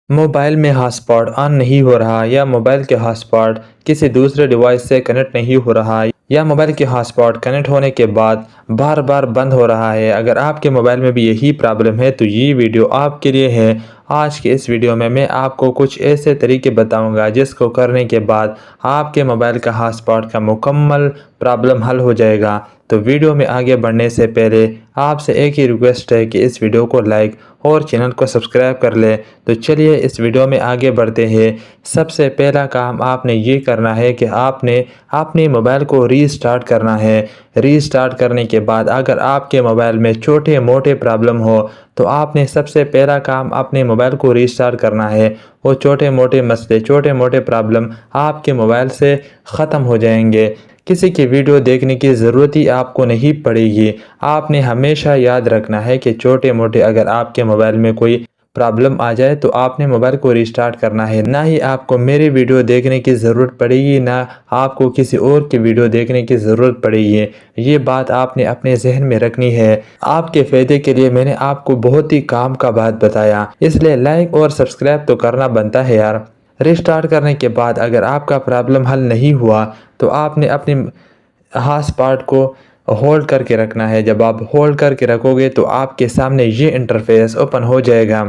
Mobile میں hot spot on نہیں ہو رہا، یا موبائل کے ہاٹ اسپاٹ کسی دوسرے ڈیوائس سے کنیکٹ نہیں ہو رہا، یا موبائل کے ہاٹ اسپاٹ کنیکٹ ہونے کے بعد بار بار بند ہو رہا ہے۔ اگر آپ کے موبائل میں بھی یہی پرابلم ہے تو یہ ویڈیو آپ کے لیے ہے۔ آج کے اس ویڈیو میں آپ کو کچھ ایسے طریقے بتاؤں گا جس کو کرنے کے بعد آپ کے موبائل کا ہاٹ اسپاٹ کا مکمل پرابلم حل ہو جائے گا۔ تو ویڈیو میں آگے بڑھنے سے پہلے آپ سے ایک ہی ریکویسٹ ہے کہ اس ویڈیو کو لائک اور چینل کو سبسکرائب کر لیں۔ تو چلیے اس ویڈیو میں آگے بڑھتے ہیں۔ سب سے پہلا کام آپ نے یہ کرنا ہے کہ آپ نے اپنے موبائل کو ری سٹارٹ کرنا ہے۔ ری سٹارٹ کرنے کے بعد اگر آپ کے موبائل میں چھوٹے موٹے پرابلم ہو تو آپ نے سب سے پہلا کام اپنے موبائل کو ری سٹارٹ کرنا ہے۔ وہ چھوٹے موٹے مسئلے، چھوٹے موٹے پرابلم آپ کے موبائل سے ختم ہو جائیں گے۔ کسی کی ویڈیو دیکھنے کی ضرورت ہی آپ کو نہیں پڑے گی۔ آپ نے ہمیشہ یاد رکھنا ہے کہ چھوٹے موٹے اگر آپ کے موبائل میں کوئی پرابلم آ جائے تو آپ نے موبائل کو ری سٹارٹ کرنا ہے۔ نہ ہی آپ کو میری ویڈیو دیکھنے کی ضرورت پڑے گی، نہ آپ کو کسی اور کی ویڈیو دیکھنے کی ضرورت پڑے گی۔ یہ بات آپ نے اپنے ذہن میں رکھنی ہے۔ آپ کے فائدے کے لیے میں نے آپ کو بہت ہی کام کا بات بتایا، اس لیے لائک اور سبسکرائب تو کرنا بنتا ہے یار۔ ری سٹارٹ کرنے کے بعد اگر آپ کا پرابلم حل نہیں ہوا تو آپ نے اپنے ہاٹ اسپاٹ کو ہولڈ کر کے رکھنا ہے۔ جب آپ ہولڈ کر کے رکھو گے تو آپ کے سامنے یہ انٹرفیس اوپن ہو جائے گا۔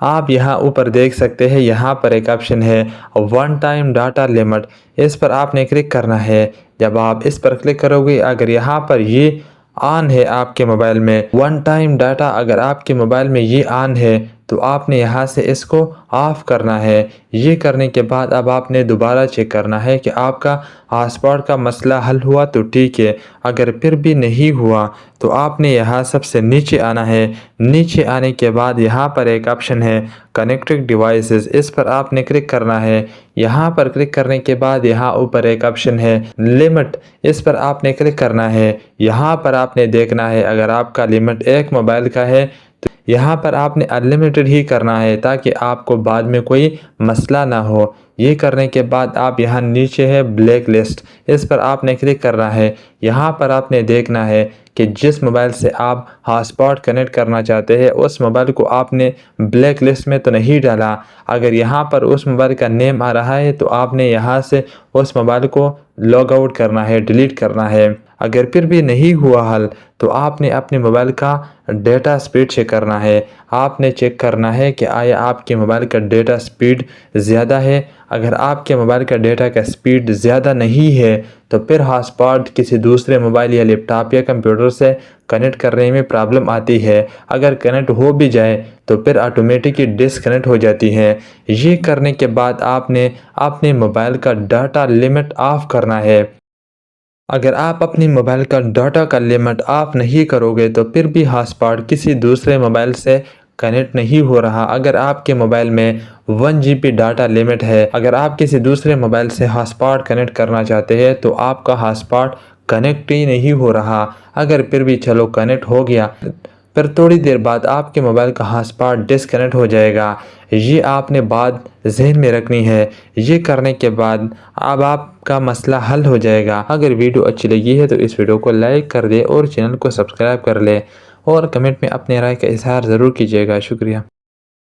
آپ یہاں اوپر دیکھ سکتے ہیں، یہاں پر ایک آپشن ہے ون ٹائم ڈاٹا لیمٹ، اس پر آپ نے کلک کرنا ہے۔ جب آپ اس پر کلک کرو گے، اگر یہاں پر یہ آن ہے آپ کے موبائل میں ون ٹائم ڈاٹا، اگر آپ کے موبائل میں یہ آن ہے تو آپ نے یہاں سے اس کو آف کرنا ہے۔ یہ کرنے کے بعد اب آپ نے دوبارہ چیک کرنا ہے کہ آپ کا ہاٹ اسپاٹ کا مسئلہ حل ہوا تو ٹھیک ہے۔ اگر پھر بھی نہیں ہوا تو آپ نے یہاں سب سے نیچے آنا ہے۔ نیچے آنے کے بعد یہاں پر ایک آپشن ہے کنیکٹڈ ڈیوائسز، اس پر آپ نے کلک کرنا ہے۔ یہاں پر کلک کرنے کے بعد یہاں اوپر ایک آپشن ہے لمٹ، اس پر آپ نے کلک کرنا ہے۔ یہاں پر آپ نے دیکھنا ہے اگر آپ کا لمٹ ایک موبائل کا ہے تو یہاں پر آپ نے انلمیٹڈ ہی کرنا ہے تاکہ آپ کو بعد میں کوئی مسئلہ نہ ہو۔ یہ کرنے کے بعد آپ یہاں نیچے ہے بلیک لسٹ، اس پر آپ نے کلک کرنا ہے۔ یہاں پر آپ نے دیکھنا ہے کہ جس موبائل سے آپ ہاٹ اسپاٹ کنیکٹ کرنا چاہتے ہیں اس موبائل کو آپ نے بلیک لسٹ میں تو نہیں ڈالا۔ اگر یہاں پر اس موبائل کا نیم آ رہا ہے تو آپ نے یہاں سے اس موبائل کو لاگ آؤٹ کرنا ہے، ڈیلیٹ کرنا ہے۔ اگر پھر بھی نہیں ہوا حل تو آپ نے اپنے موبائل کا ڈیٹا سپیڈ چیک کرنا ہے۔ آپ نے چیک کرنا ہے کہ آیا آپ کے موبائل کا ڈیٹا سپیڈ زیادہ ہے۔ اگر آپ کے موبائل کا ڈیٹا کا سپیڈ زیادہ نہیں ہے تو پھر ہاٹ اسپاٹ کسی دوسرے موبائل یا لیپ ٹاپ یا کمپیوٹر سے کنیکٹ کرنے میں پرابلم آتی ہے۔ اگر کنیکٹ ہو بھی جائے تو پھر آٹومیٹکلی ڈسکنیکٹ ہو جاتی ہے۔ یہ کرنے کے بعد آپ نے اپنے موبائل کا ڈاٹا لمٹ آف کرنا ہے۔ اگر آپ اپنی موبائل کا ڈاٹا کا لمٹ آف نہیں کرو گے تو پھر بھی ہاٹ اسپاٹ کسی دوسرے موبائل سے کنیکٹ نہیں ہو رہا۔ اگر آپ کے موبائل میں 1 GB ڈاٹا لمٹ ہے، اگر آپ کسی دوسرے موبائل سے ہاٹ اسپاٹ کنیکٹ کرنا چاہتے ہیں تو آپ کا ہاٹ اسپاٹ کنیکٹ ہی نہیں ہو رہا۔ اگر پھر بھی چلو کنیکٹ ہو گیا، پھر تھوڑی دیر بعد آپ کے موبائل کا ہاٹ اسپاٹ ڈسکنیکٹ ہو جائے گا۔ یہ آپ نے بات ذہن میں رکھنی ہے۔ یہ کرنے کے بعد اب آپ کا مسئلہ حل ہو جائے گا۔ اگر ویڈیو اچھی لگی ہے تو اس ویڈیو کو لائک کر دے اور چینل کو سبسکرائب کر لے، اور کمنٹ میں اپنے رائے کا اظہار ضرور کیجیے گا۔ شکریہ۔